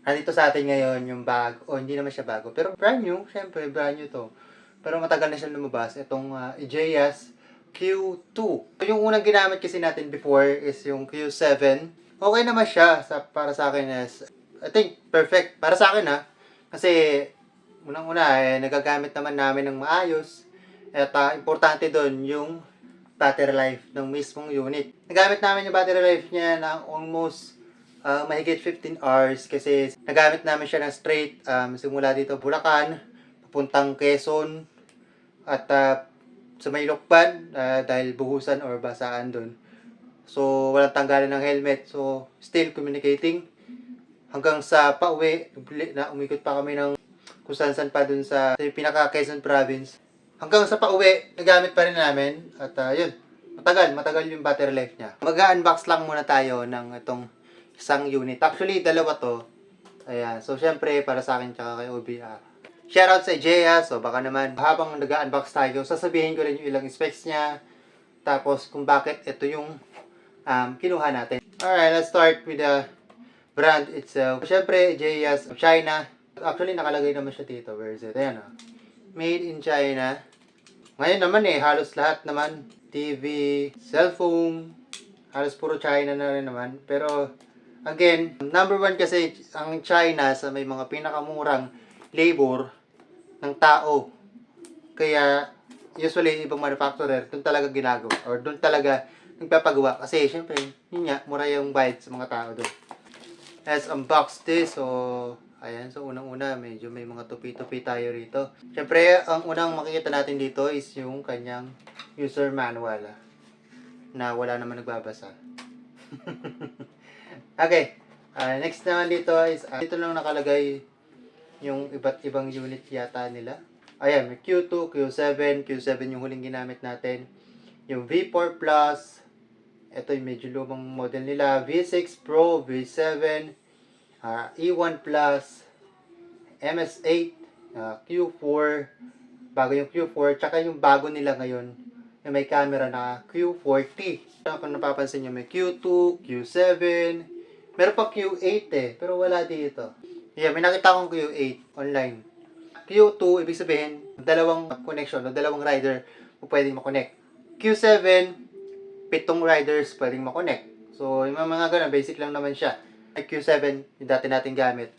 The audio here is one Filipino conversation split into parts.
Nandito sa atin ngayon yung bago, o hindi naman siya bago, pero brand new, syempre brand new to. Pero matagal na siya lumabas, itong Ejeyas Q2. Yung unang ginamit kasi natin before is yung Q7. Okay naman siya para sa akin is, I think, perfect. Para sa akin kasi unang-una nagagamit naman namin ng maayos. At importante doon yung battery life ng mismong unit. Nagamit namin yung battery life niya ng almost mahigit 15 hours kasi nagamit namin siya ng straight simula dito Bulacan, papuntang Quezon at sa may Lokban dahil buhusan or basaan doon. So, walang tanggalan ng helmet. So, still communicating hanggang sa pauwi na umikot pa kami ng kung saan pa dun sa pinaka Quezon province. Hanggang sa pauwi, nagamit pa rin namin at yun, matagal yung battery life niya. Mag-unbox lang muna tayo ng itong isang unit. Actually, dalawa to. Ayan. So, syempre, para sa akin tsaka kay OBR. Shoutout sa Ejea. So, baka naman, habang nag-unbox tayo, sasabihin ko rin yung ilang specs niya. Tapos, kung bakit ito yung kinuha natin. Alright, let's start with the brand itself. Syempre, Ejea's of China. Actually, nakalagay naman siya dito. Where is it? Ayan Made in China. Ngayon naman halos lahat naman. TV, cellphone, halos puro China na rin naman. Pero, again, number one kasi ang China sa may mga pinakamurang labor ng tao. Kaya, usually, ibang manufacturer, doon talaga ginagawa. Or doon talaga nagpapagawa. Kasi, syempre, yun nga, mura yung bayad sa mga tao doon. Let's unbox this. So, ayan. So, unang-una, medyo may mga tupi-tupi tayo rito. Siyempre, ang unang makikita natin dito is yung kanyang user manual. Na wala naman nagbabasa. Okay. Next naman dito is, dito lang nakalagay yung iba't ibang unit yata nila. Ayan, may Q2, Q7. Q7 yung huling ginamit natin. Yung V4 Plus. Ito yung medyo lumang model nila. V6 Pro, V7, E1 Plus, MS8, Q4, bago yung Q4, tsaka yung bago nila ngayon, yung may camera na Q40. Kung napapansin nyo, may Q2, Q7, meron pa Q8 pero wala dito. Yeah, may nakita akong Q8 online. Q2, ibig sabihin, dalawang connection, o dalawang rider pwedeng makonect. Q7, 7 riders pwedeng makonect. So, yung mga ganun, basic lang naman siya. Q7, yung dati natin gamit,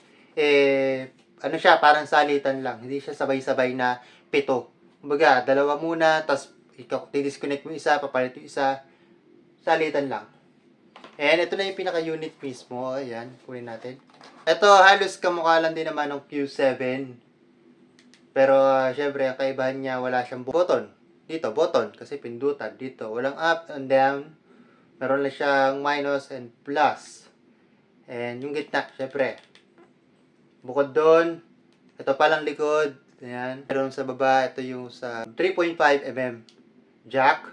ano siya, parang salitan lang. Hindi siya sabay-sabay na 7. Kumbaga, dalawa muna, tapos i-disconnect mo isa, papalit yung isa, salitan lang. And ito na yung pinaka-unit mismo. Ayan, kunin natin. Ito, halos kamukha lang din naman ng Q7. Pero, syempre, ang kaibahan niya, wala siyang button. Dito, button. Kasi pindutan. Dito, walang up and down. Meron lang siyang minus and plus. And yung gitna, syempre. Bukod doon, ito palang likod. Ayan. Meron sa baba, ito yung sa 3.5mm jack.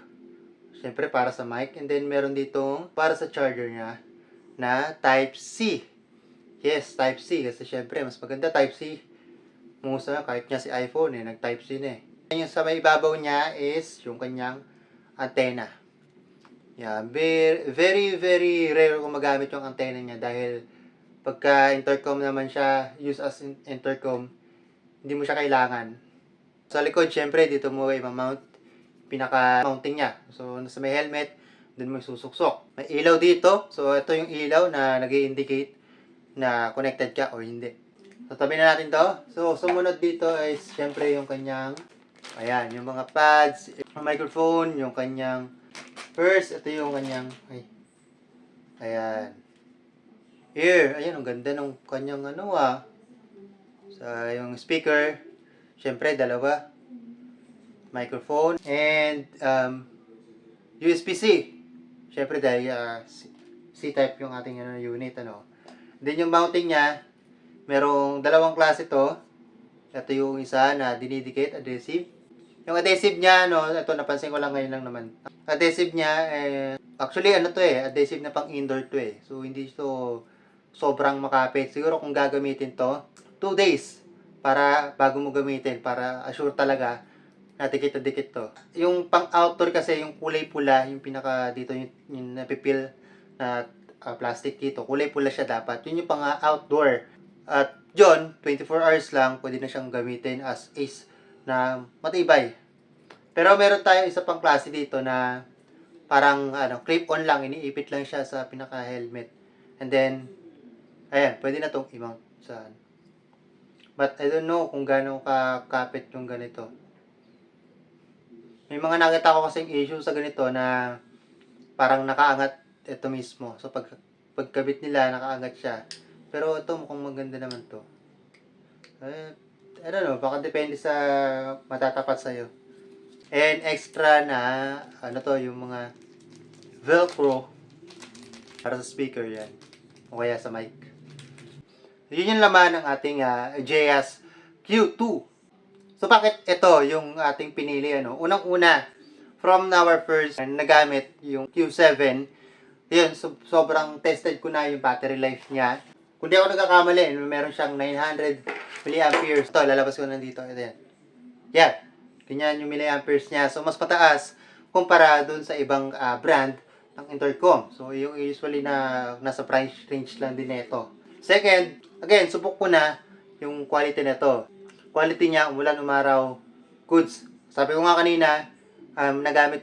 Syempre, para sa mic. And then, meron dito para sa charger niya na Type-C. Yes, Type-C. Kasi syempre, mas maganda Type-C. Musa, kahit niya si iPhone, nag-Type-C na Yung sa may ibabaw niya is yung kanyang antenna. Yeah, very, very rare kung magamit yung antenna niya dahil pagka intercom naman siya, use as intercom, hindi mo siya kailangan. Sa likod, syempre, dito mo i-mount pinaka-mounting niya. So, sa may helmet, dun mo susuksok. May ilaw dito. So, ito yung ilaw na nag-i-indicate na connected ka o hindi. So, tabi na natin to. So, sumunod dito is syempre yung kanyang, ayan, yung mga pads, yung microphone, yung kanyang first, ito yung kanyang, ayan. Here, ayan, ang ganda ng kanyang sa yung speaker, syempre, dalawa. Microphone, and USB-C. Syempre, dahil C-type yung ating unit, Then, yung mounting niya, merong dalawang klase to. Ito yung isa na dinidikit, adhesive. Yung adhesive niya, ito napansin ko lang ngayon lang naman. Adhesive niya, actually adhesive na pang indoor to So, hindi ito sobrang makapit. Siguro kung gagamitin to, 2 days para bago mo gamitin, para assure talaga na dikit-dikit to. Yung pang outdoor kasi, yung kulay pula, yung pinaka dito, yung napipil na plastic dito, kulay pula siya dapat. Yun yung pang outdoor. At John, 24 hours lang, pwede na siyang gamitin as is na matibay. Pero meron tayo isa pang klase dito na parang clip-on lang, iniipit lang siya sa pinaka-helmet. And then, ayan, pwede na itong i-mount sa. But I don't know kung gaano kakapit yung ganito. May mga nakita ko kasing issue sa ganito na parang nakaangat ito mismo. So pagkabit nila, nakaangat siya. Pero ito mukhang maganda naman to. I don't know, baka depende sa matatapat sa'yo. And extra na, yung mga Velcro para sa speaker yan. O kaya sa mic. Yun yung laman ng ating JS Q2. So bakit ito yung ating pinili? Unang-una, from our first nagamit yung Q7, yun, sobrang tested ko na yung battery life niya. Kung di ako nagkakamali, meron siyang 900 milliamperes. Ito, lalabas ko na dito. Ito yan. Yan. Ganyan yung milliamperes niya. So, mas mataas kumpara dun sa ibang brand ng intercom. So, yung usually na nasa price range lang din ito. Second, again, subok ko na yung quality nito. Quality niya, umulan, umaraw, goods. Sabi ko nga kanina, nagamit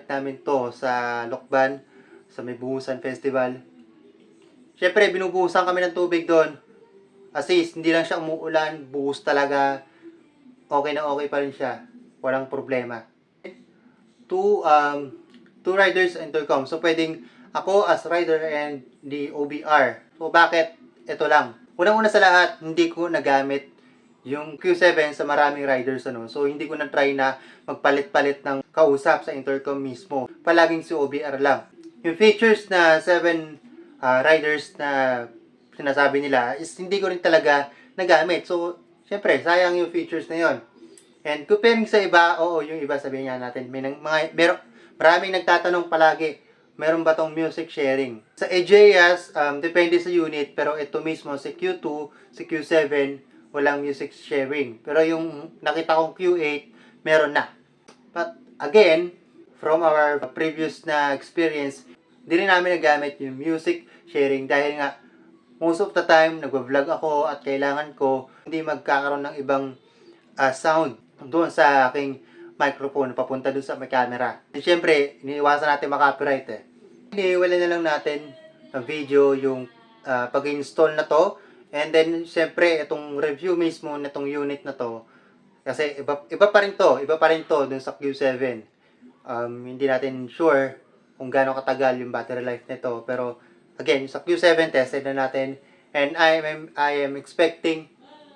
namin to sa Lokban, sa may Buhusan Festival. Siyempre, binubuhusan kami ng tubig doon. Assist, hindi lang siya umuulan, buhos talaga. Okay na okay pa rin siya. Walang problema. Two riders intercom. So, pwedeng ako as rider and the OBR. So, bakit? Ito lang. Unang-una sa lahat, hindi ko nagamit yung Q7 sa maraming riders. So, hindi ko na-try na magpalit-palit ng kausap sa intercom mismo. Palaging si OBR lang. Yung features na 7 riders na sinasabi nila is hindi ko rin talaga nagamit. So, syempre, sayang yung features na yon. And comparing sa iba, oo, yung iba sabihin nga natin, maraming nagtatanong palagi, meron ba tong music sharing? Sa EJS, depende sa unit, pero ito mismo, si Q2, si Q7, walang music sharing. Pero yung nakita kong Q8, meron na. But again, from our previous na experience, hindi rin namin nagamit yung music sharing dahil nga most of the time nagvo-vlog ako at kailangan ko hindi magkakaroon ng ibang sound doon sa aking microphone papunta doon sa may camera. And syempre, iniiwasan natin makapiright Iniwala na lang natin ng video yung pag-install na to. And then syempre, itong review mismo na itong unit na to kasi iba pa rin to doon sa Q7. Hindi natin sure kung gaano katagal yung battery life nito. Pero, again, sa Q7, tested na natin. And I am expecting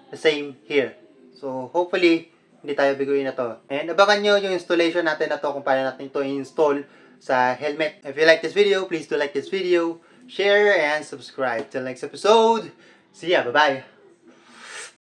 the same here. So, hopefully, hindi tayo biguin na to. And abangan nyo yung installation natin na to kung paano natin to install sa helmet. If you like this video, please do like this video, share, and subscribe. Till next episode, see ya, bye-bye!